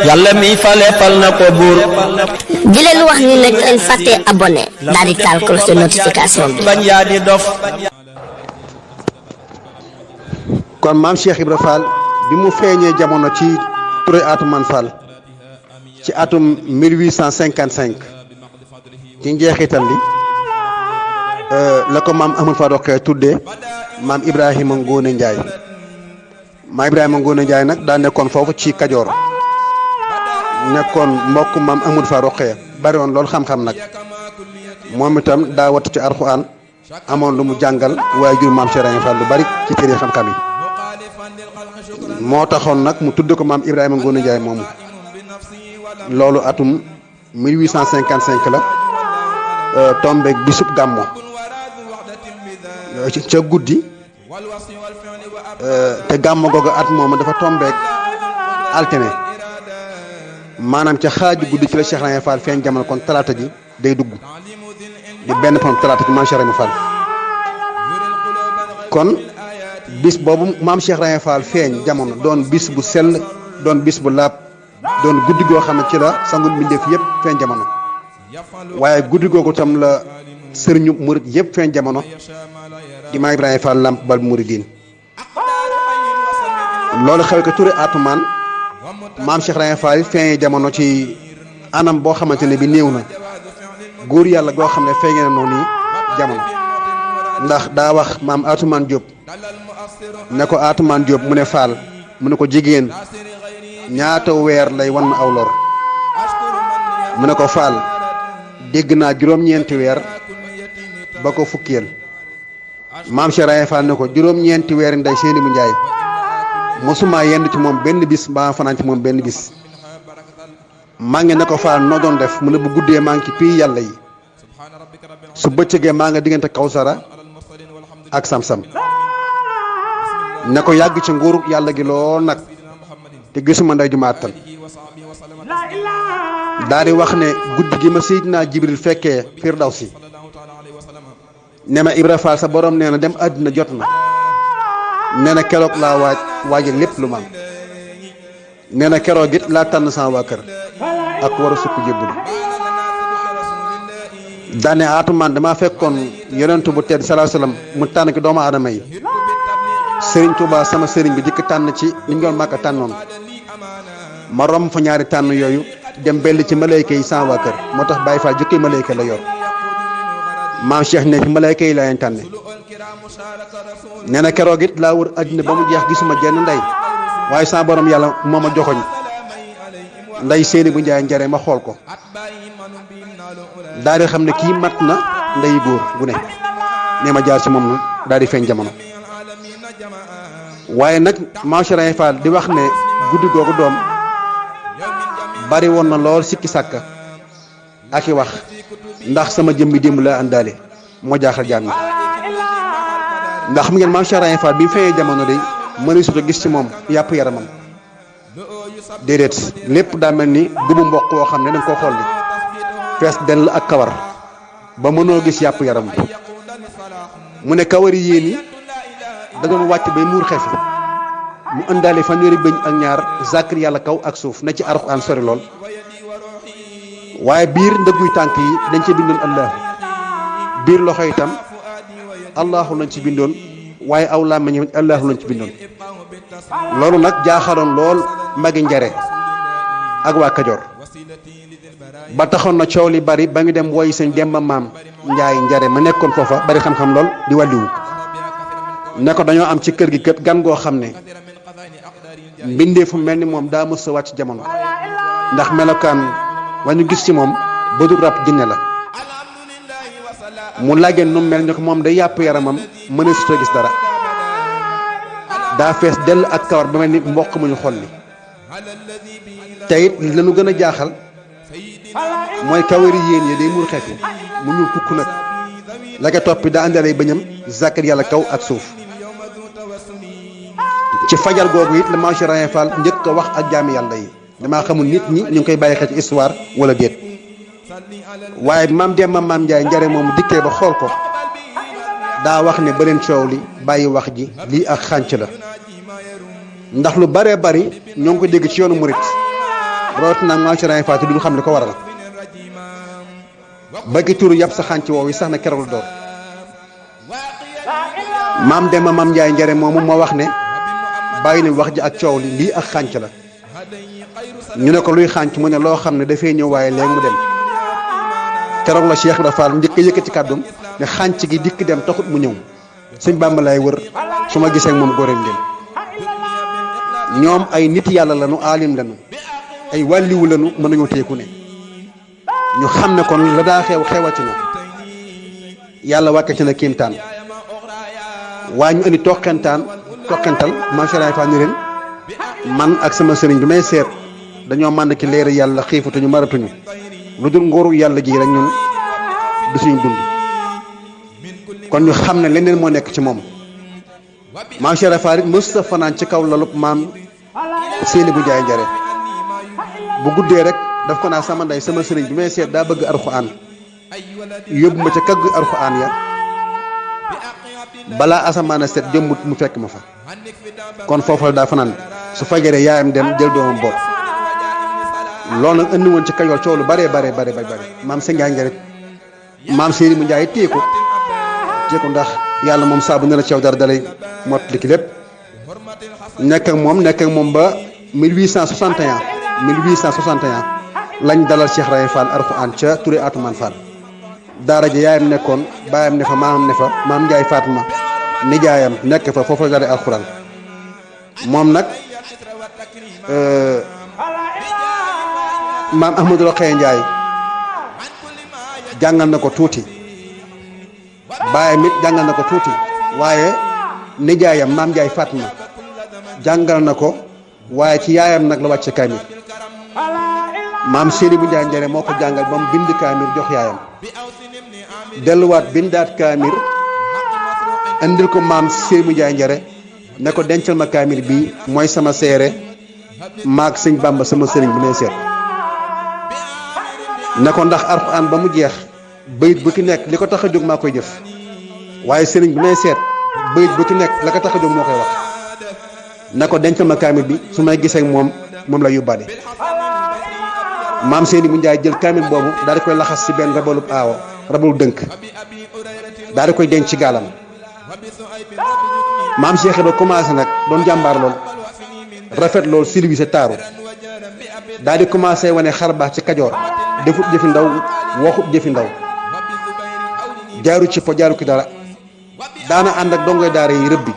yàlla mi fale fal na ko buur di leen wax ni nag leen fàtte abonné daal di taal cloche de notification bi. bañ yaa di dof. kon maam Cheikh Ibra Fall bi mu feeñee jamono ci Touré Atoumane Fall ci atum 1855 ci njeexital li la ko maam Ahmadou Fa Rokhaya tuddee maam Ibrahima Ngóone Njaay maam Ibrahima Ngóone Njaay nag daa nekkoon foofu ci Kajoor nekkoon mbokk maam Ahmadou Fa Rokhaya bari woon loolu xam-xam nag moom itam daa wattu ci Alxuraan amoon lu mu jàngal waaye jur maam Cheikh Ibra Fall lu bari ci téere xam-xam yi moo taxoon nag mu tudd ko maam Ibrahima Ngóone Njaay moomu loolu atum 1855 la tombeeg bisub gàmmo ca guddi te gàmmo googu at moom dafa tombeeg altine maanaam ca xaaju guddi ci la Cheikh Ibra Fall feeñ jamono kon talaata ji day dugg di benn fan talaata ji maam Cheikh Ibra Fall kon bis boobu maam Cheikh Ibra Fall feeñ jamono doon bis bu sell doon bis bu laab doon guddi goo xam ne ci la sangul mbindeef yëpp feeñ jamono waaye guddi googu tam la sëriñu murit yëpp feeñ jamono di maam Ibrahima Fall Lamp Bal Mouridine loolu xew ko Touré Atoumane maam Cheikh Ibra Fall feeñ jamono ci anam boo xamante ne bi néew na góor yàlla goo xam ne feeñ na noonu jamono ndax daa wax maam Atoumane Diop ne ko Atoumane Diop mu ne Fall mu ne ko jigéen ñaata weer lay wan aw lor mu ne ko Fall dégg naa juróom-ñeenti weer ba ko fukkiyel maam Cheikh Ibra Fall ne ko juróom-ñeenti weer nday seeni mu njaay mosuma yenn ci moom benn bis mbaa fanaan ci moom benn bis maa ngi ne ko Fall noo doon def mu ne bu guddee maa ngi ci pii yàlla yi su bëccëgee maa nga diggante Kawsara ak Sam-Sam ne ko yàgg ci nguuru yàlla gi lool nag te gisuma ndey ju ma àttan daal di wax ne guddi gi ma Seydina Jibril fekkee Firdawsi ne ma Ibra Fall sa borom nee na dem àddina jot na nee na keroog laa waaje lépp lu ma am nee na keroog it laa tànn sama waa kër ak war a sukk jébbulu daane Atoumane damaa fekkoon yonentu bu tedd sallallahu alayhi wasallam mu tànn ki doomu aadama yi Sëriñ Tuubaa sama sëriñ bi dikk tànn ci li ñu doon màkk tànnoon ma romb fa ñaari tànn yooyu dem belli ci malayka yi sama waa kër moo tax Baye Fall jukki malayka la yor maam Cheikh ne ci malayka yi laa leen tànne nee na keroog it laa wër àddina ba mu jeex gisuma jenn ndey waaye sama borom yàlla moo ma joxoñ nday seeni bu njaay njare ma xool ko daal di xam ne kii mat na ndey góor gu ne nee ma jaar ci moom na daal di feeñ jamono waaye nag maam Cheikh Ibra Fall di wax ne guddi googu doom bari woon na lool sikki sàkka ak i wax ndax sama jëmmi démb la àndaale moo jaaxal jaam yi ndax xam ngeen maam Cheikh Ibra Fall bi mu feeñee jamono de mënu suta gis ci moom yàpp yaramam déedéet lépp daa mel ni gubu mboq woo xam ne danga koo xool ni fees dell ak kawar ba mënoo gis yàpp yaram bi mu ne kawar yi yéen yi da doon wàcc bay muur xefi mu ëndaale fanweeri bëñ ak ñaar zakir yàlla kaw ak suuf na ci Alxuraan sori lool waaye biir ndëgguy tànk yi dañ ci bindoon allahu biir loxo itam allahu lañ ci bindoon waaye aw làmmiñ allahu lañ ci bindoon loolu nag jaaxaloon lool magi njare ak waa Kajoor ba taxoon na coow li bari ba ñu dem woy sëñ Demba Maam Njaay njare ma nekkoon foofa bari xam-xam lool di wàlliwu ne ko dañoo am ci kër gi kët gan goo xam ne mbindee fu mel ni moom daa mës a wàcc jamono ndax melokaan wa ñu gis ci moom bëdu rab jinne la mu laajee nu mel ni ko moom day yàpp yaramam mën a sutoo gis dara daa fees dell ak kawar ba mel ni mboq mu ñu xolli te it lañu gën a jaaxal mooy kawari yéen yi day muur xeeti mu ñuul kukk nag la ko toppi daa àndalee bëñam zakar yàlla kaw ak suuf ci fajar googu it la maam Cheikh Ibra Fall njëkk a wax ak jaami yàlla yi damaa xamul nit ñi ñu ngi koy bàyyi xel ci histoire wala déet waaye maam Demba Maam Njaay njare moomu dikkee ba xool ko daa wax ne ba leen coow li bàyyi wax ji lii ak xànc la ndax lu baree bari ñoo ngi ko dégg ci yoonu murit rawatina maam Cheikh Ibrahima Fall du xam li ko waral ba ki turu yàpp sa xànc woowu yi sax na keroog la door maam Demba maam Ndiaye Njare moomu moo wax ne bàyyi na wax ji ak coow li lii ak xànc la ñu ne ko luy xànc mu ne loo xam ne dafay ñëw waaye léegi mu dem keroog la Cheikh Ibrahima Fall njëkk a yëkkati kàddum ne xànc gi dikk dem taxut mu ñëw sëñ Bàmba lay wër su ma gisee ak moom góoreel leen ñoom ay nit yàlla lañu aalim lañu ay wàlliwu lañu mën nañoo teeku ne ñu xam ne kon la daa xew xewati na yàlla wàcce ci na kéemtaan waa ñu indi toqental maam Cheikh Ibrahima Fall ni leen man ak sama sëriñ bi may seet dañoo mànd ki leer yàlla xiifatuñu maratuñu lu dul ngóoru yàlla ji rek ñun du suñu dund kon ñu xam ne leneen moo nekk ci moom maam Cheikh Ibrahima Fall it mës sa fanaan ci kaw lalub maam Seeni bu Njaay Njare bu guddee rek daf ko naa sama ndey sama sëriñ bi may seet daa bëgg alxuraan yóbbu ma ca kagg alxuraan ya balaa asamaan a set jëmmut mu fekk ma fa kon foofu la daa fanaan su fajaree yaayam dem jël doomam boot loolu nag indi woon ci Kajoor coow lu bare maam Sëñ Njaay Njare maam Seeni mu Njaay téye ko ndax yàlla moom saabu ne la ceew dara dalay mot li ki lépp nekk ak moom ba 1861 lañ dalal Cheikh Ibrahima Fall Alxuraan ca Touré Atoumane Fall daara ja yaayam nekkoon baayam ne fa maamam ne fa maam Njaay Fatma nijaayam nekk fa foofu la dalee alxuraan moom nag maam Ahmadou Rokhaya Njaay jàngal na ko tuuti baayam it jàngal na ko tuuti waaye nijaayam maam Njaay Fatma jàngal na ko waaye ci yaayam nag la wàcce kaamil maam Seeni bu Njaay Njare moo ko jàngal ba mu bind kaamil jox yaayam delluwaat bindaat kaamil indil ko maam Seeni bu Njaay Njare ne ko dencal ma kaamil bi mooy sama seere maag sëñ Bàmba sama sëriñ bi may seet ne ko ndax alxuraan ba mu jeex bayit bu ki nekk li ko tax a jóg maa koy jëf waaye sëriñ bi may seet bayit bu ki nekk la ko tax a jóg moo koy wax ne ko dencal ma kaamil bi su may gisee moom la yóbbaale maam Seeni bu Njaay jël kaamil boobu daal di koy laxas ci benn rabalub aawo rabalub dënk daal di koy denc ci gaalam maam Cheikh ba commencé nag doon jàmbaar lool rafet lool silvise taaru daal di commencé wane xar baax ci Kajoor defut jëfi ndaw waxut jëfi ndaw jaaru ci po jaaru ki dara daana ànd ak dongoy daara yi rëbbi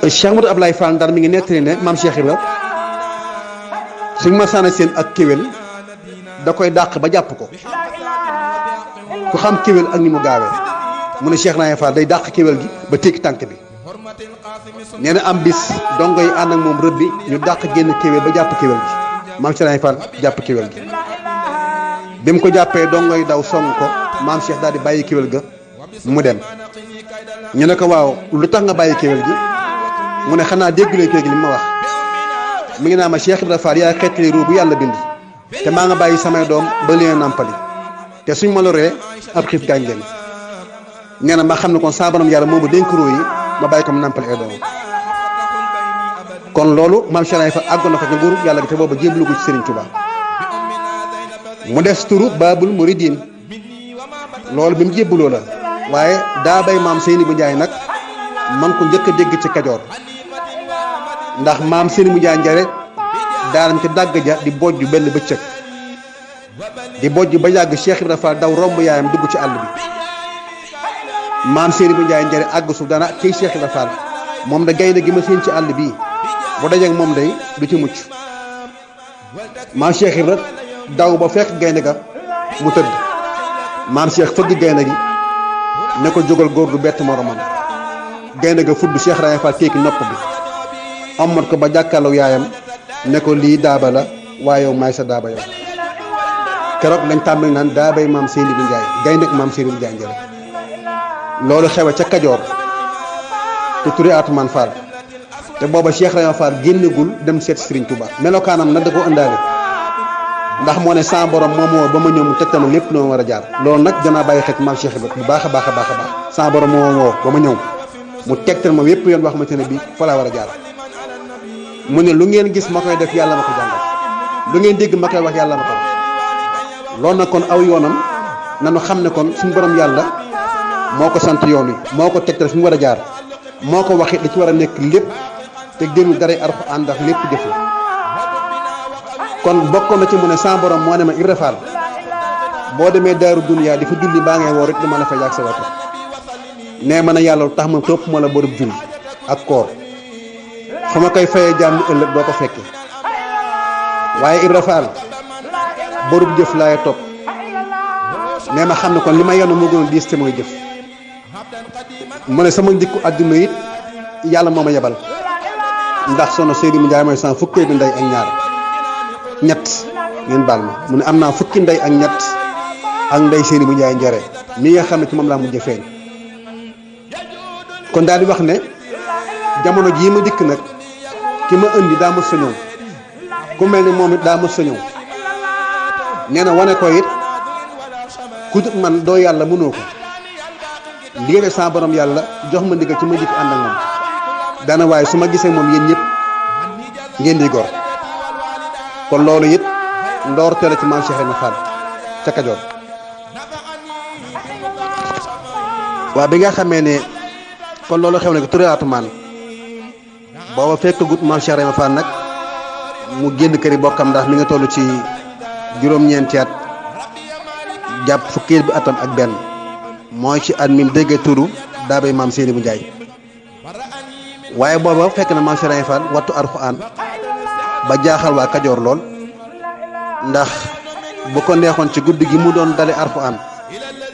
Cheikh Modou Ablaye Fall Ndar mi ngi nettali ne maam Cheikh Ibra suñ ma sànna seen ak kéwél da koy dàq ba jàpp ko ku xam kéwél ak ni mu gaawee mu ne Cheikh Ibrahima Fall day dàq kéwél gi ba tekki tànk bi nee na am bis dongo yi ànd ak moom rëbbi ñu dàq génn kéwél ba jàpp kéwél gi maam Cheikh Ibrahima Fall jàpp kéwél gi bi mu ko jàppee dongo yi daw song ko maam Cheikh daal di bàyyi kéwél ga mu dem ñu ne ko waaw lu tax nga bàyyi kéwél gi mu ne xanaa déggulee kéwél gi li ma wax mi ngi naa ma Cheikh Ibrahima Fall yaa xeetali ruu bu yàlla bind te maa nga bàyyi samay doom ba leen nàmpali te suñ ma loree ab xiif gaañ leen nee na ma xam ne kon saa borom yàlla moomu dénk ruu yi ma bàyyi ko mu nàmpali ay doomam kon loolu maam Cheikh Ibrahima Fall àggoon na fa ci nguuru yàlla gi te booba jébbalu ko ci Serigne Touba mu des turu Baabul Muridiin loolu bi mu jébbaloo la waaye daa bay maam Seeni bu Njaay nag man ko njëkk a dégg ci Kajoor ndax maam Seeni bu Njaay Njare daanam ci dàgg ja di bojj benn bëccëg di bojj ba yàgg Cheikh Ibrahima Fall daw romb yaayam dugg ci àll bi maam Seeni bu Njaay Njare àgg suuf dana ciy Cheikh Ibrahima Fall moom da gaynde gi ma seen ci àll bii bu dajeek moom day du ci mucc maam Cheikh Ibrahima daw ba fekk gaynde ga mu tëdd maam Cheikh fëgg gaynde gi ne ko jógal góor du bett moromam gaynde ga fudd Cheikh Ibrahima Fall téeki nopp bi amat ko ba jàkkaarloo yaayam ne ko lii daaba la waaye yow maay sa daaba yow keroog lañ tàmbali naan daabay maam Seeni bu Njaay gaynde ak maam Seeni bu Njaay Njare loolu xewe ca Kajoor te Touré Atoumane Fall te booba Cheikh Ibrahima Fall génnagul dem seet Serigne Touba melokaanam nag da ko ëndaale ndax moo ne sa borom moom moo ba ma ñëw mu tegtal ma lépp lu ma war a jaar loolu nag danaa bàyyi xel maam Cheikh Ibrahima bu baax a baax a baax a baax sa borom moo woo ba ma ñëw mu tegtal ma yépp yoon boo xamante ne bii fa laa war a jaar mu ne lu ngeen gis ma koy def yàlla ma ko jàngal lu ngeen dégg ma koy wax yàlla ma ko wax loolu nag kon aw yoonam nanu xam ne kon suñu borom yàlla moo ko sant yoon wi moo ko tegtal fi mu war a jaar moo ko waxit li ci war a nekk lépp te génnul dara Alxuraan ndax lépp jëf la kon bokkoon na ci mu ne sa borom moo ne ma Ibra Fall boo demee daaru duniyaa di fa julli baa ngay woo rek dama la fa yàgg sa watu nee ma ne yàlla lu tax ma topp ma la borub julli ak koor fa ma koy fayee jàmm ëllëg doo ko fekke waaye Ibra Fall borub jëf laay topp nee ma xam ne kon li ma yenu moo gën a diis te mooy jëf mu ne sama ndikku àdduna it yàlla moo ma yebal ndax sono Seydou Ndiaye mooy sama fukkee bi ndey ak ñaar ñett ngeen baal ma mu ne am naa fukki ndey ak ñett ak ndey Seydou Ndiaye njare mi nga xam ne ci moom laa mujj feeñ kon daal di wax ne jamono jii ma dikk nag ki ma indi daa mës sa ñëw ku mel ni moom it daa mës sa ñëw nee na wane ko it ku dut man doo yàlla mënoo ko ndigal sa borom yàlla jox ma ndigal ci ma dikk ànd ak moom daana waaye su ma gisee moom yéen ñëpp ngeen di gor kon loolu it ndoor teel ci maam Cheikh Ibrahima Fall ca Kajoor waa bi nga xamee ne kon loolu xew na ko Touré Atoumane booba fekk gut maam Cheikh Ibrahima Fall nag mu génn këri bokkam ndax mi nga toll ci juróom-ñeenti at jàpp fukki bi atam ak benn mooy ci at mi déggee turu daa bay maam Seydou Ndiaye waaye booba fekk na maam Cheikh Ibrahima Fall wattu Alxuraan ba jaaxal waa Kajoor lool ndax bu ko neexoon ci guddi gi mu doon dale Alxuraan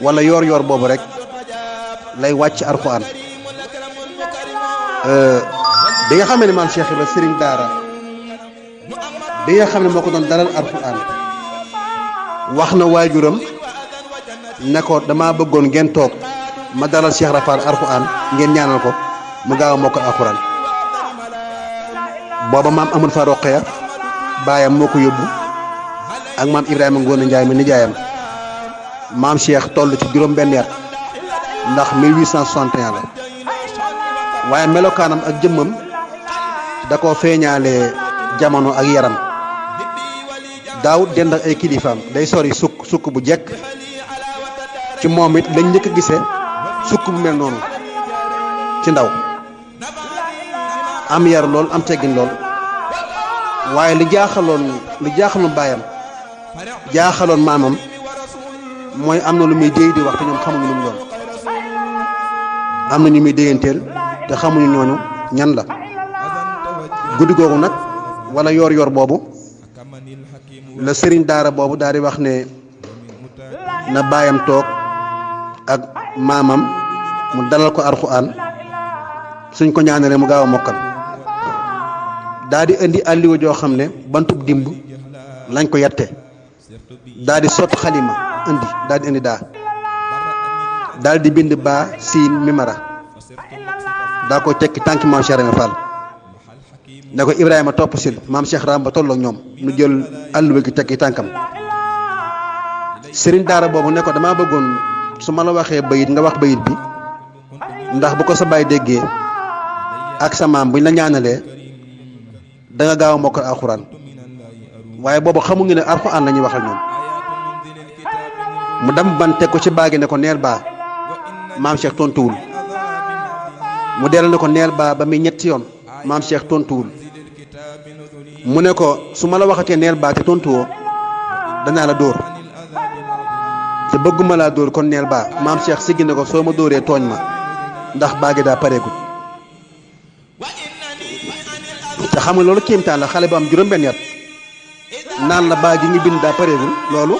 wala yoor boobu rek lay wàcc Alxuraan bi nga xam ne maam Cheikh Ibrahima Serigne Daara bi nga xam ne moo ko doon dalal Alxuraan wax na waajuram ne ko dama bëggoon ngeen toog ma dalal Cheikh Ibra Fall Alxuraan ngeen ñaanal ko mu gaaw a mokk Alxuraan booba maam Amadou Fa Roqeya baayam moo ko yóbbu ak maam Ibrahima Ngoone Njaay mi nijaayam maam Cheikh toll ci juróom benn at ndax 1861 la waaye melokaanam ak jëmmam da ko feeñaale jamono ak yaram daaw dend ak ay kilifaam day sori sukk bu jekk ci moom it lañ njëkk a gisee sukk bu mel noonu ci ndaw am yar lool am teggin lool waaye li jaaxaloon baayam jaaxaloon maamam mooy am na lu muy déy di wax te ñoom xamuñu lu mu doon am na ñu muy déyanteel te xamuñu ñooñu ñan la guddi googu nag wala yoor boobu la sëriñ daara boobu daal di wax ne na baayam toog ak maamam mu dalal ko Alxuraan suñ ko ñaanalee mu gaaw a mokkal daal di indi àlliwa joo xam ne bantub dimb lañ ko yatte daal di sott xalima daal di indi daal di bind baa siin mimara daa koy tekki tànki maam Cheikh Ibrahima Fall ne ko Ibrahima topp sil maam Cheikh Ramba tolloog ñoom nu jël àlluwa gi tekki tànkam sëriñ daara boobu ne ko damaa bëggoon su ma la waxee bayit nga wax bayit bi ndax bu ko sa baay déggee ak sa maam buñ la ñaanalee da nga gaaw a mokkal Alxuraan waaye boobu xamu ngi ne Alxuraan la ñuy waxal ñoom mu dem ban teg ko ci baagi ne ko neel baa maam Cheikh tontuwul mu dellu ne ko neel baa ba muy ñetti yoon maam Cheikh tontuwul mu ne ko su ma la waxatee neel baa te tontuwoo danaa la dóor te bëgguma laa dóor kon neel baa maam Cheikh siggi ne ko soo ma dóoree tooñ ma ndax baagi daa pareegut te xam nga loolu kéemtaan la xale bu am juróom-benn at naan la baagi ngi bind daa pareegul loolu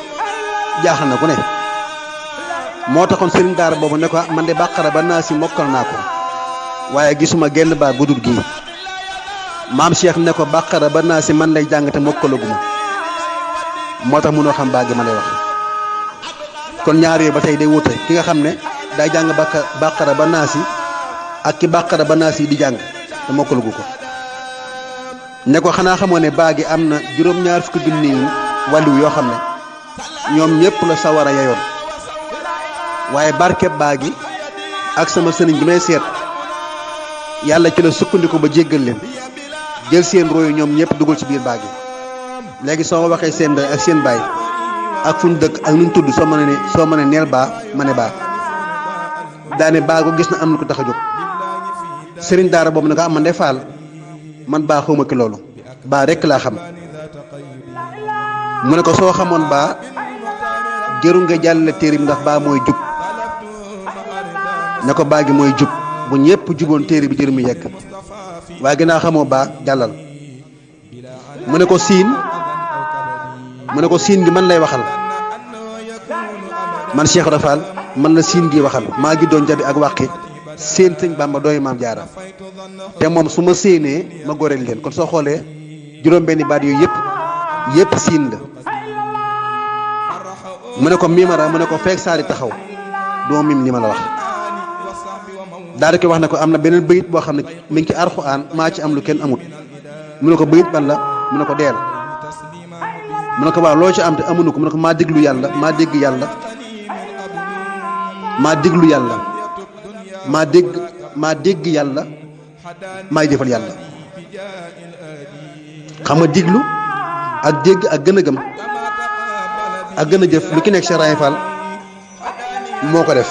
jaaxal na ku ne moo taxoon sëriñ daara boobu ne ko man de bàqara ba naa si mokkal naa ko waaye gisuma genn baa gudul gii maam Cheikh ne ko bàqara ba naa si man lay jàng te mokkalaguma moo tax mënoo xam baa gi ma lay wax kon ñaar yooyu ba tey day wute ki nga xam ne day jàng bàqara ba naa si ak ki bàqara ba naa si di jàng te mokkalagu ko ne ko xanaa xamoo ne baa gi am na juróom-ñaar fukki junni wàllu yoo xam ne ñoom ñëpp la sawara yayoon waaye barke baa gi ak sama sëriñ bi may seet yàlla ci la sukkandiku ba jéggal leen jël seen royu ñoom ñëpp dugal ci biir baag yi léegi soo ma waxee seen ndey ak seen baay ak fu ñu dëkk ak nu ñu tudd soo mënee neel baa ma ne baa daane baa ko gis na am na ko tax a jóg sëriñ daara boobu nag man de faal man baa xawma ki loolu baa rekk laa xam mu ne ko soo xamoon baa jëru nga jàllale téere bi ndax baa mooy jub ne ko baa gi mooy jub bu ñëpp juboon téere bi jëru mu yegg waaye ginnaaw xamoo baa jàllal mu ne ko siin gi man lay waxal man Cheikh Ibra Fall man la siin gi waxal maa ngi doon jabi ak wàqi seen sëñ Bamba dooy maam jaara te moom su ma séenee ma goreel leen kon soo xoolee juróom-benni baat yooyu yëpp siin la mu ne ko mimara mu ne ko feek saari taxaw doo mim li ma la wax daal di koy wax ne ko am na beneen bayit boo xam ne mi ngi ci Alxuraan maa ci am lu kenn amut mu ne ko bayit ban la mu ne ko deel mu ne ko waaw loo ci am te amuñu ko mu ne ko maa déglu yàlla maa dégg yàlla maa déglu yàlla maa dégg yàlla maay jëfal yàlla xam nga déglu ak dégg ak gën a gëm ak gën a jëf lu ki nekk Cheikh Ibra Fall moo ko def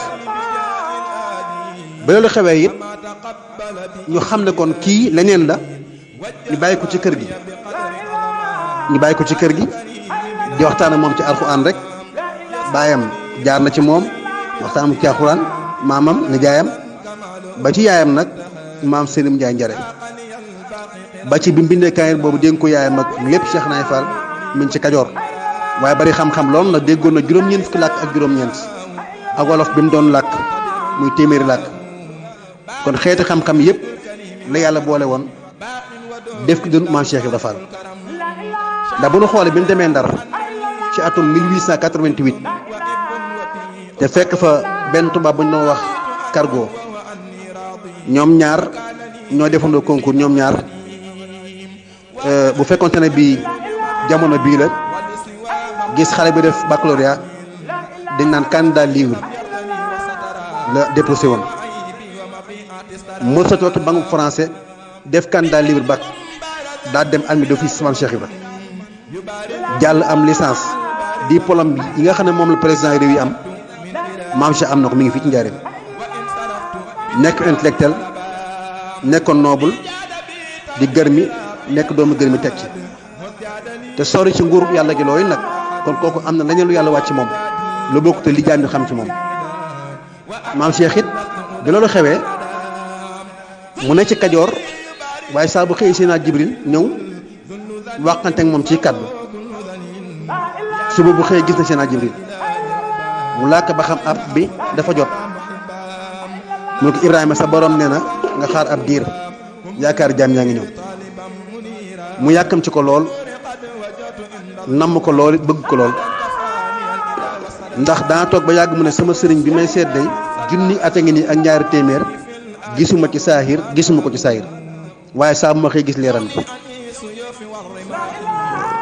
ba loolu xewee it ñu xam ne kon kii leneen la ñu bàyyi ko ci kër gi di waxtaan ak moom ci alxuraan rek baayam jaar na ci moom waxtaan mu ci alxuraan maamam nijaayam ba ci yaayam nag maam Selim Njaay Njare ba ci bi mu bindee kaayir boobu dénk ko yaayam ak lépp Cheikh Ibra Fall mi ngi ci Kajoor waaye bari xam-xam lool na déggoon na juróom-ñeent fukki làkk ak juróom-ñeent ak wolof bi mu doon làkk muy téeméeri làkk kon xeeti xam-xam yëpp la yàlla boole woon def ki doon maam Cheikh Ibra Fall ndax bu nu xoolee bi mu demee Ndar ci atum 1888 te fekk fa benn tubaab bu ñu doon wax cargo ñoom ñaar ñoo defandoo concours ñoom ñaar bu fekkonte ne bii jamono bii la gis xale bi def baccalauréat dañ naan candidat libre la déposé woon Moussa Toot banque français def candidat libre bac daa dem admis d'office maam Cheikh Ibra jàll am licence diplôme bi yi nga xam ne moom la président réew yi am maam Cheikh am na ko mi ngi fii ci Njaaréem nekk intellectuel nekkoon noble di gërmi nekk doomu gërmi teg ci te sori ci nguur yàlla gi looyu nag kon kooku am na leneen lu yàlla wàcc ci moom lu bokk te li jaam ñu xam ci moom maam Cheikh it bi loolu xewee mu ne ci Kajoor waaye saa bu xëy Seydina Jibril ñëw waxante ak moom ci kàddu suba bu xëyee gis na Seydina Jibril mu làkk ba xam ab bi dafa jot mu ne ko Ibrahima sa borom nee na nga xaar ab diir yaakaar jaam yaa ngi ñëw mu yàkkam ci ko lool namm ko lool bëgg ko lool ndax dana toog ba yàgg mu ne sama sëriñ bi may seet day junni at a ngi nii ak ñaari téeméer gisuma ci saahir gisuma ko ci saahir waaye saa bu ma xëy gis leeram bi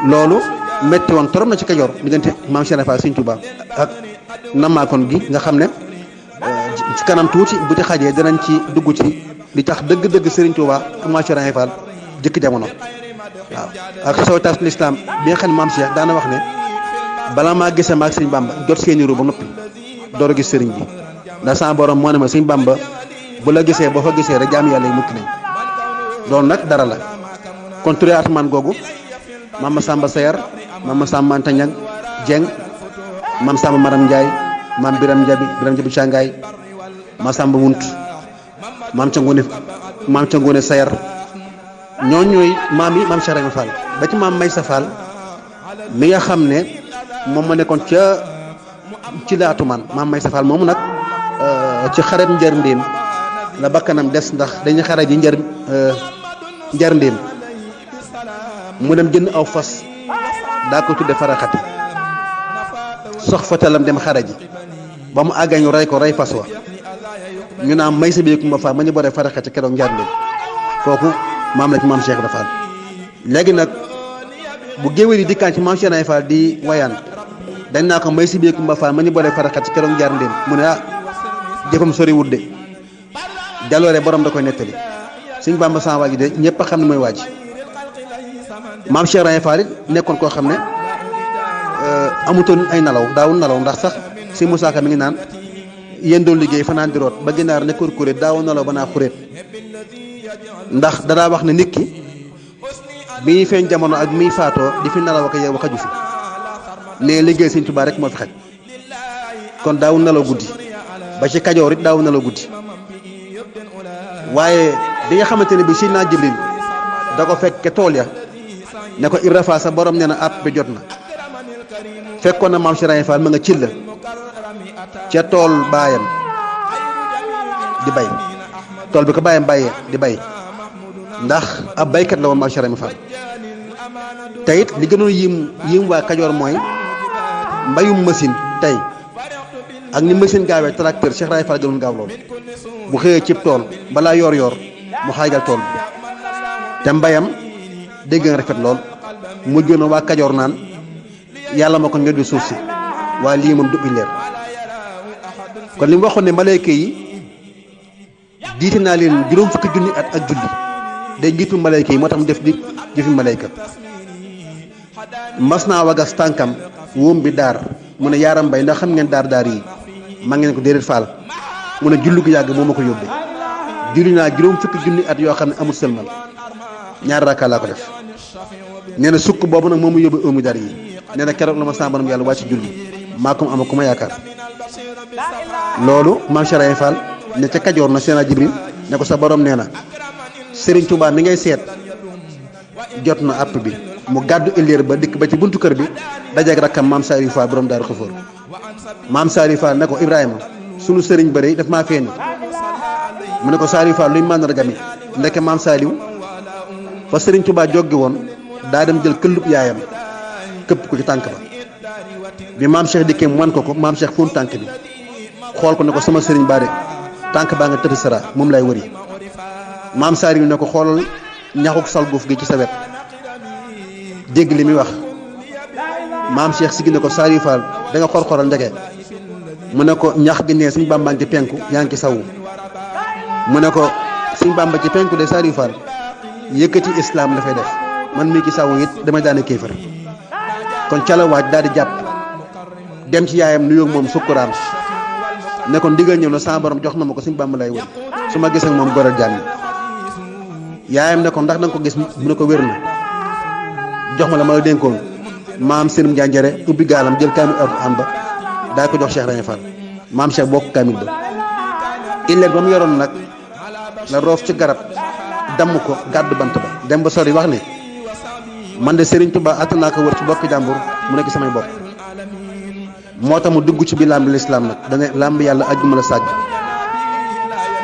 loolu metti woon torop na ci Kajoor diggante maam Cheikh Ibra Fall Sëriñ Tuubaa ak namaakoon gi nga xam ne ci kanam tuuti bu ci xajee danañ ci dugg ci li tax dëgg-dëgg Sëriñ Tuubaa ak maam Cheikh Ibra Fall jëkk jamono waaw ak sowetaas lislaam bi nga xam ne maam Cheikh daana wax ne bala maa gisee maag Sëriñ Bamba jot seeni ru ba noppi door a gis sëriñ bi ndax sama borom moo ne ma Sëriñ Bamba bu la gisee boo fa gisee rek jaam yàlla yi mucc nañ loolu nag dara la kon turé atman googu maam Samba Sayar maam Samba Anta Ñang Jeng maam Samba Maram Ndiaye maam Biram Jabi Cangaay maam Samba Wunt maam ca Ngoone Sayar ñoo ñooy maam yi maam Cheikh Ibra Fall ba ci maam Maysa Fall mi nga xam ne moom ma nekkoon ci la atumaan maam Maysa Fall moomu nag ci xareb Njërndéem la bakkanam des ndax dañuy xare ji Njërndéem mu dem jënd aw fas daa ko tudde faraxati sox fatalam dem xare ji ba mu àgga ñu rey ko rey fas wa ñu naan may sa biikum ba fa ma ñu boree faraxati keroog Njërndéem kooku maam la ci maam Cheikh Ibra Fall léegi nag bu géwél yi dikkaan ci maam Cheikh Ibra Fall di wayaan dañ naa ko may si biikum ba fa ma ñu boree faraxati keroog Njërndéem mu ne jëfam sori wut de jaloore borom da koy nettali Sëñ Bamba sama waaj de ñëpp a xam ne mooy waaj maam Cheikh Ibrahima Fall it nekkoon koo xam ne amutoon ay nalaw daawul nalaw ndax sax si Moussa Ka mi ngi naan yéen doon liggéey fanaan di root ba ginaar ne kurkuréet daawul nalaw ba naa xuréet ndax danaa wax ne nit ki bi ñuy feeñ jamono ak mi faatoo di fi nalaw ak yow xaju fi ne liggéey Sëñ Tuubaa rek moo fi xaj kon daawul nalaw guddi ba ci Kajoor it daawul nalaw guddi waaye bi nga xamante ne bi Seydina Jibril da ko fekk ke tool ya ne ko Ibra Fall sa borom nee na àpp bi jot na fekkoon na maam Cheikh Ibrahima Fall ma nga ci la ca tool baayam di bay tool bi ko baayam bàyyee di bay ndax ab baykat la woon maam Cheikh Ibrahima Fall te it li gënoon yim waa Kajoor mooy mbayum machine tey ak ni machine gaawee tracteur Cheikh Ibrahima Fall gënoon gaaw loolu bu xëyee cib tool balaa yor mu xaajal tool bi te mbayam dégg nga rafet lool mujj na waa Kajoor naan yàlla ma ko ñor di suuf si waaye lii moom du leer kon li mu waxoon ne malayka yi diite naa leen juróom fukki junni at ak julli day njiitu malayka yi moo tax mu def di jëfi malayka mas naa wagas tànkam wóom bi daar mu ne yaaram mbay ndax xam ngeen daar yi maa ngeen ko déedéet faal mu ne jullu gu yàgg moo ma ko yóbbee julli naa juróom fukki junni at yoo xam ne amul sëlmal ñaar rakka laa ko def nee na sukk boobu nag moo ma yóbbee óomu dar yi nee na keroog la ma sàmbaram yàlla wàcc julli maa ko ama ku ma yaakaar loolu maam Cheikh Ibrahima Fall ne ca Kajoor na Seydina Jibril ne ko sa borom nee na Serigne Touba mi ngay seet jot na àpp bi mu gàddu ëllëer ba dikk ba ci buntu kër bi dajeeg rakkam maam Saliou Fall borom Daaru Xafoor maam Saliou Fall ne ko Ibrahima sunu sëriñ bëri daf maa feeñ mu ne ko Saliou Fall luy màndarga mi ndeke maam Saliou fa Serigne Touba joggi woon daa dem jël këllub yaayam këpp ko ci tànk ba bi maam Cheikh dikkee mu wan ko maam Cheikh fóon tànk bi xool ko ne ko sama sëriñ baa de tànk baa nga tëdd sara moom lay wëri maam Saliou ne ko xoolal ñaxuk salguuf gi ci sa wet dégg li muy wax maam Cheikh si gi ne ko Saliou Fall da nga xor-xoral ndeke mu ne ko ñax gi nee suñ bàmbaa ci penku yaa ngi ci sawu mu ne ko suñ bàmba ci penku de Saliou Fall yëkkati islam dafay def man mii ci sawu it damay daane kéefar kon ca la waaj daal di jàpp dem ci yaayam nuyoo moom sukkuraan ne ko ndigal ñëw na sama borom jox na ma ko suñ bàmba lay wër su ma gisee moom goral jàmm yaayam ne ko ndax da nga ko gis mu ne ko wér na jox ma la ma la dénkoon maam Sëriñ Njanjare ubbi gaalam jël kaamil Alxuraan ba daa ko jox Cheikh Ibrahima Fall maam Cheikh bokk kaamil ba illeeg ba mu yoroon nag la roof ci garab damm ko gàddu bant ba dem ba sori wax ne man de Serigne Touba att naa ko wër ci bokki jàmbur mu nekk samay bopp moo tax mu dugg ci bi làmb lislaam nag dana làmb yàlla ajjuma la sàjj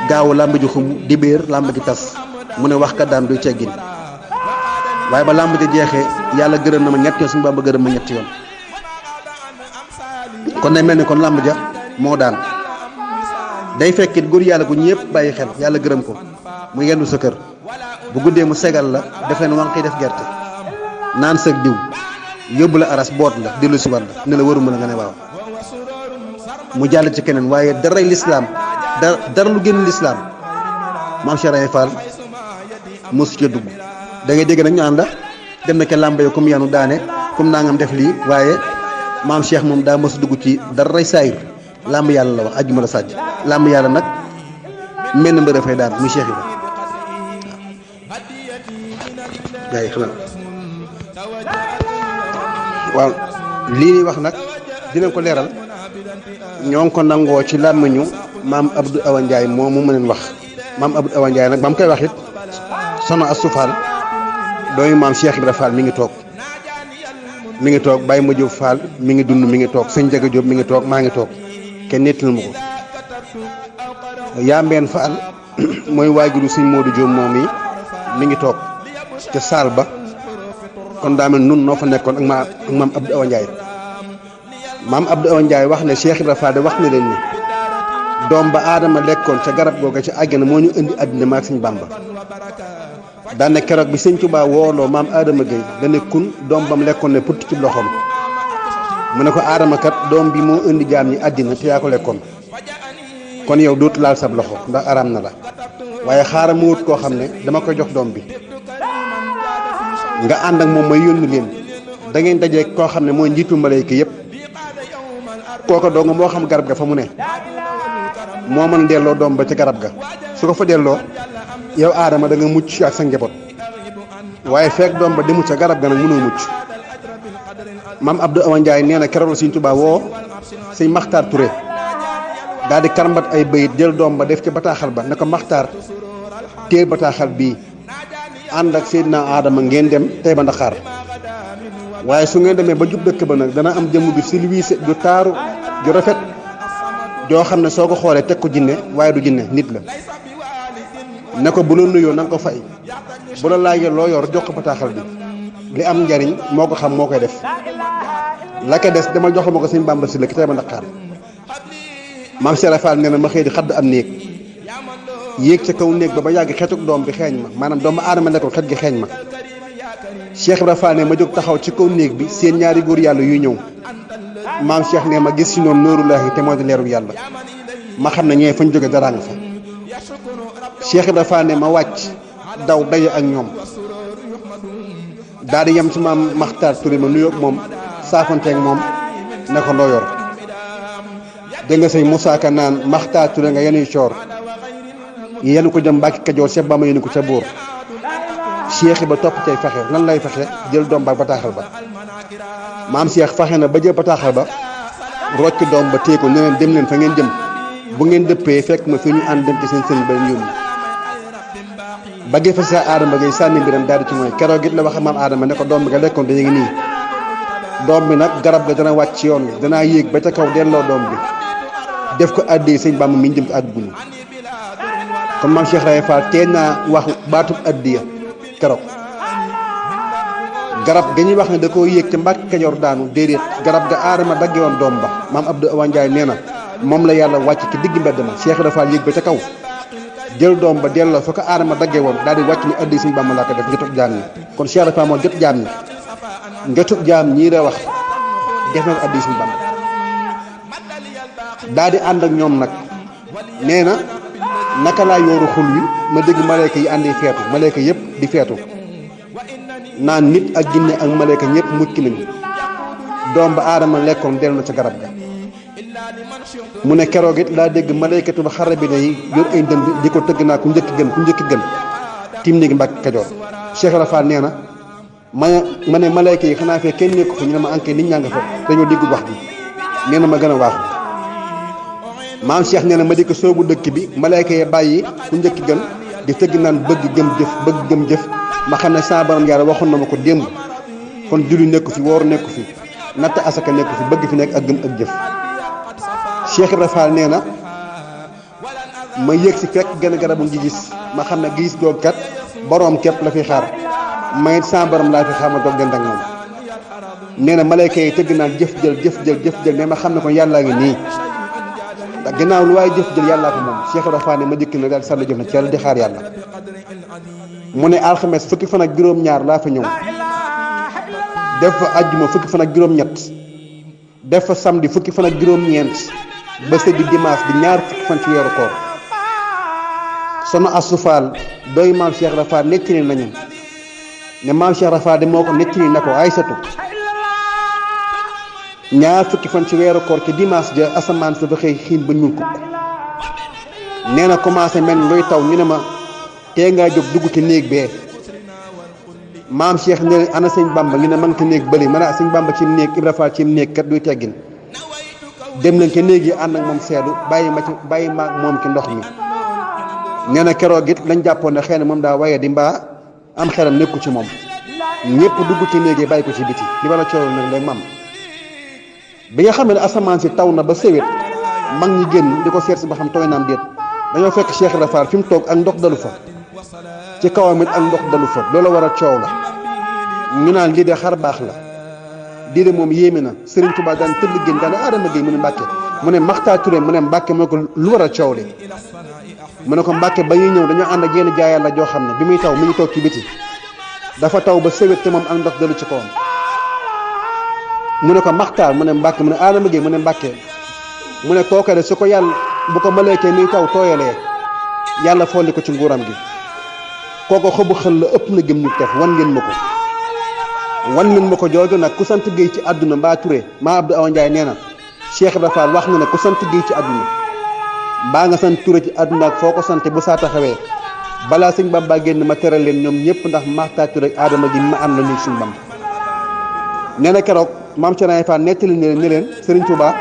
gaawu làmb ji xum dibéer làmb ji tas mu ne wax kat daan duy ceggin waaye ba làmb ji jeexee yàlla gërëm na ma ñett yoon suñu Bàmba gërëm ma ñetti yoon kon day mel ni kon làmb ja moo daan day fekkit góor yàlla gu ñëpp bàyyi xel yàlla gërëm ko mu yendu sa kër bu guddee mu segal la def leen wànq yi def gerte naan sëg diw yóbbu la aras boot la dellu si war la ne la waruma la nga ne waaw mu jàll ci keneen waaye daray lislaam dara lu génn lislaam maam Cheikh Ibrahima Fall mosu ca dugg da ngay dégg nag ñu ànda dem na ke làmb yo comme yanu daane comme nangam def lii waaye maam Cheikh moom daa mosu dugg ci daray saayir làmb yàlla la wax ajjuma la sàjj làmb yàlla nag mel na mbër fay daan muy Cheikh Ibrahima gaa yi xanaa waaw lii ñuy wax nag dinañ ko leeral ñoo ngi ko nangoo ci làmmiñu maam Abdou Awa Ndiaye moom mu leen wax maam Abdou Awa Ndiaye nag ba mu koy wax it soxna Astou Fall dooyu maam Cheikh Ibra Fall mi ngi toog Baye Ma Diop Fall mi ngi dund mi ngi toog sëñ Jaga Diop mi ngi toog maa ngi toog kenn nettal ma ko yaa mbeen Fall mooy waajuru sëñ Modou Diop moom yi mi ngi toog ca saal ba kon daa mel nun noo fa nekkoon ak maam Abdou Awa Ndiaye maam Abdou Awa Ndiaye wax ne Cheikh Ibra Fall de wax na leen ni doom ba aadama lekkoon ca garab googa ca àjjana moo ñu indi àddina maag sëñ Bàmba daane keroog bi sëñ Tuubaa wooloo maam Adama Gueye dane kun doom bam lekkoon ne putt ci loxoom mu ne ko aadama kat doom bi moo indi jaam ñi àddina te yaa ko lekkoon kon yow dootu laal sab loxo ndax araam na la waaye xaaral mu wut koo xam ne dama koy jox doom bi nga ànd ak moom may yónni leen da ngeen dajee koo xam ne mooy njiitu malayka yëpp kooka doo nga moo xam garab ga fa mu ne moo mën delloo doom ba ca garab ga su ko fa delloo yow aadama da nga mucc ak sa njaboot waaye fekk doom ba demu ca garab ga nag mënoo mucc maam Abdou Awa Ndiaye nee na keroog la Sëñ Tuubaa woo sëñ Maxtaar Touré daal di karmbat ay bayit jël doom ba def ca bataaxal ba ne ko Maxtaar téye bataaxal bii ànd ak Seydina Adama ngeen dem tey ba Ndaxaar waaye su ngeen demee ba jub dëkk ba nag dana am jëmm ju silwiise ju taaru ju rafet joo xam ne soo ko xoolee teg ko jinne waaye du jinne nit la ne ko bu la nuyoo na nga ko fay bu la laajee loo yor jox ko bataaxal bi li am njariñ moo ko xam moo koy def la ko des dama jox ma ko sëñ Bàmba si la ki tey ba Ndaxaar maam Serap Fall nee na ma xëy di xadd am néeg yéeg ca kaw néeg ba yàgg xetuk doom bi xeeñ ma maanaam doomu aadama nekkoon xet gi xeeñ ma Cheikh Ibra Fall ne ma jóg taxaw ci kaw néeg bi seen ñaari góor yàlla yuy ñëw maam Cheikh ne ma gis si noonu noorullaahi te moo di leeru yàlla ma xam ne ñee fañ jóge dara nga fa Cheikh Ibra Fall ne ma wàcc daw daje ak ñoom daal di yem ci maam Maxtaar Touré ma nuyoo ak moom saafanteeg moom ne ko loo yor dégg nga sëñ Moussa Ka naan Maxtaar Touré nga yenuy coor yenu ko jëm Mbàkke Kajoor Seex Bamba yenu ko ca buur Cheikh ba topp cay fexe lan lay fexe jël doom ba bataaxal ba maam Cheikh fexe na ba jël bataaxal ba rocc doom ba téye ko ne leen dem leen fa ngeen jëm bu ngeen dëppee fekk ma fi ñu ànd dem ci seen sëriñ ba leen yónni baggee fa sa aadama ngay sànni mbiram daal di ci mooy keroog it la wax maam aadama ne ko doom bi nga lekkoon dañu ngi nii doom bi nag garab ga dana wàcc ci yoon wi danaa yéeg ba ca kaw delloo doom bi def ko àddee sëñ Bamba mi ñu jëm ci àdduna kon maam Cheikh Raye Fall teel naa wax baatub addiya keroog garab ga ñuy wax ne da koo yéeg ca Mbàkke Kajoor daanu déedéet garab ga aadama dagge woon doom ba maam Abdou Awa Ndiaye nee na moom la yàlla wàcc ci digg mbedd ma Cheikh Raye Fall yéeg ba ca kaw jël doom ba delloo fa ko aadama dagge woon daal di wàcc ni addi sëñ Bamba laa ko def njotub jaam ñi kon Cheikh Raye Fall moo jot jaam ñi njotub jaam ñii la wax def na ko addi sëñ Bamba daal di ànd ak ñoom nag nee na naka laa yooru xul wi ma dégg malayka yi àndi feetu malayka yëpp di feetu naan nit ak jinne ak malayka ñëpp mucc nañu doom ba aadama lekkoon dellu na ca garab ga mu ne keroog it laa dégg malaykatu ba xarabine yi yor ay ndënd di ko tëgg naa ku njëkk gën tim néegi Mbàkke Kajoor Cheikh Ibra Fall nee na ma ne malayka yi xanaa fee kenn nekku fa ñu ne ma ankay nit ñaa nga fa dañoo dégg wax bi nee na ma gën a waaxu maam Cheikh nee na ma di ko soobu dëkk bi malayka yi bàyyi ku njëkk gën di tëgg naan bëgg gëm jëf ma xam ne saa borom yàlla waxoon na ma ko démb kon julli nekku fi wooru nekku fi natt asaka nekku fi bëgg fi nekk ak gëm ak jëf Cheikh Ibra Fall nee na ma yéeg si fekk gën a garabu ngi gis ma xam ne gis googu kat boroom képp la fi xaar may saa borom laa fi xaar ma doog dend ak moom nee na malayka yi tëgg naan jëf jël mais ma xam ne kon yàllaa ngi nii ndax ginnaaw lu waaye jëf jël yàllaa ko moom Cheikh Ibra Fall ne ma dikk na daal sàll jëf na ci yàlla di xaar yàlla mu ne alxames fukki fan ak juróom-ñaar laa fa ñëw def fa ajjuma fukki fan ak juróom-ñett def fa samedi fukki fan ak juróom-ñeent ba sëgg dimanche di ñaar fukki fan ci weeru koor sono Astou Fall doy maam Cheikh Ibra Fall nettali nañu ne maam Cheikh Ibra Fall de moo ko nettali na ko Aysatu ñaar fukki fan ci weeru koor ci dimanche ja asamaan sa fa xëy xiin ba ñuul kukk nee na commencé mel luy taw ñu ne ma tee ngaa jóg dugg ci néeg bee maam Cheikh ne ana sëñ Bamba ñu ne ma nga ci néeg bëli ma ne sëñ Bamba ci néeg Ibra Fall ci néeg kat duy teggin dem nañ ci néeg yi ànd ak moom seedu bàyyi ma moom ci ndox mi nee na keroog it lañ jàppoon ne xëy na moom daa waye di mbaa am xelam nekku ci moom ñëpp dugg ci néeg yi bàyyi ko ci biti li wala coow nag lay mam bi nga xam ne asamaan si taw na ba sewet mag ñi génn di ko seet si ba xam tooy naam déet dañoo fekk Cheikh Ibra Fall fi mu toog ak ndox dalu fa ci kawam it ak ndox dalu fa loolu war a coow la ñu naan lii de xar baax la lii de moom yéeme na Serigne Touba daan tëdd génn daan Adama Gueye mu ne Mbàkke mu ne Maxtaar Touré mu ne Mbàkke moo ko lu war a coow li mu ne ko Mbàkke ba ñuy ñëw dañoo ànd ak yenn jaay yàlla joo xam ne bi muy taw mi ngi toog ci biti dafa taw ba sewet te moom ak ndox dalu ci kawam mu ne ko Maxtaar mu ne Mbàkke mu ne Adama Gueye mu ne Mbàkke mu ne kooka de su ko yàlla bu ko malaykee muy taw tooyalee yàlla folli ko ci nguuram gi kooko xobu xël la ëpp na gëm ñu tef wan ngeen ma ko wan leen ma ko jooju nag ku sant Guèye ci àdduna mbaa Touré maa Abdou Awa Ndiaye nee na Cheikh Ibra Fall wax na ne ku sant Guèye ci àdduna mbaa nga sant Touré ci àdduna ak foo ko sante bu saa taxawee balaa sëñ Bamba génn ma teral leen ñoom ñëpp ndax Maxtaar Touré ak Adama gi ma am na nii suñu Bamba. nee na keroog maam Thierno Fall nettali ne leen Serigne Touba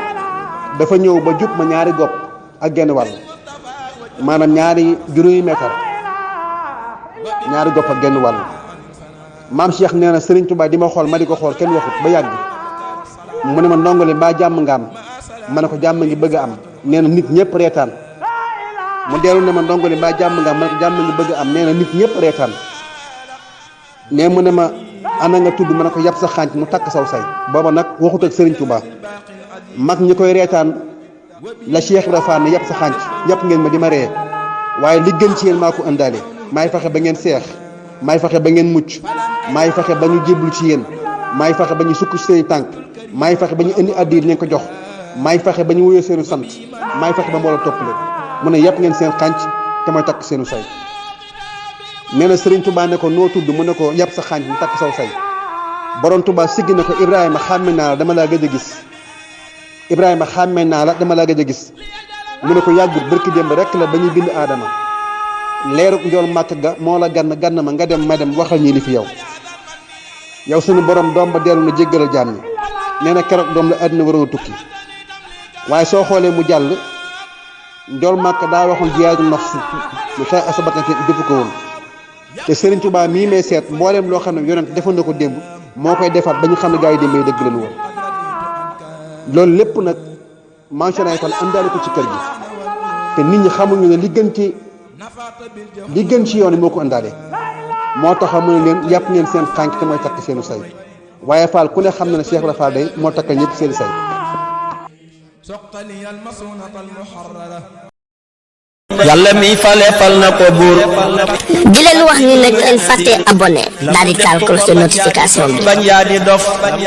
dafa ñëw ba jub ma ñaari gopp ak genn wàll maanaam ñaari juróomi meetar ñaari gopp ak genn wàll maam Cheikh nee na Serigne Touba di ma xool ma di ko xool kenn waxut ba yàgg mu ne ma ndongole mbaa jàmm nga am ma ne ko jàmm ngi bëgg a am nee na nit ñëpp reetaan mu dellu ne ma ndongole mbaa jàmm nga am ma ne ko jàmm ngi bëgg a am nee na nit ñëpp reetaan nee mu ne ma ana nga tudd ma ne ko yàpp sa xànc mu takk saw say booba nag waxut ak Serigne Touba mag ñi koy reetaan la Cheikh Ibra Fall ne yàpp sa xànc yàpp ngeen ma di ma ree waaye li gën ci yéen maa ko ëndaale maay fexe ba ngeen seex maay fexe ba ngeen mucc maay fexe ba ñu jéblu ci yéen maay fexe ba ñu sukk ci seen tànk maay fexe ba ñu indi addiir leen ko jox maay fexe ba ñu wóyoo seenu sant maay fexe ba mbooloo topp leen mu ne yàpp ngeen seen xànc te mooy takk seenu say nee na Serigne Touba ne ko noo tudd mu ne ko yàpp sa xànc mu takk saw say borom Touba siggi ne ko Ibrahima xàmme naa la dama laa gëj a gis Ibrahima xàmme naa la dama laa gëj a gis mu ne ko yàggut barki démb rek la ba ñuy bind aadama leeruk njool màkk ga moo la gann ma nga dem ma dem waxal ñi li fi yow suñu borom doom ba dellu na jéggalal jaam ñi nee na keroog doom la àddina waroon a tukki waaye soo xoolee mu jàll njool màkk daa waxoon jiyaatu nafs lu xeex asabatan fi defu ko woon te Serigne Touba mii may seet mbooleem loo xam ne yonent defoon na ko démb moo koy defaat ba ñu xam ne gaa yi démb yi dëgg lañu woon loolu lépp nag mentionné ay fan àndaale ko ci kër gi te nit ñi xamuñu ne li gën ci yoon yi moo ko àndaale moo tax mu ne leen yàpp ngeen seen xànc te mooy takk seenu say waaye Fall ku ne xam na ne Cheikh Ibra Fall day moo takkal ñëpp seen say. yàlla mi fale fal na ko buur di leen wax ni nag leen fàtte abonné daal di taal cloche de notification bi. bañ yaa di dof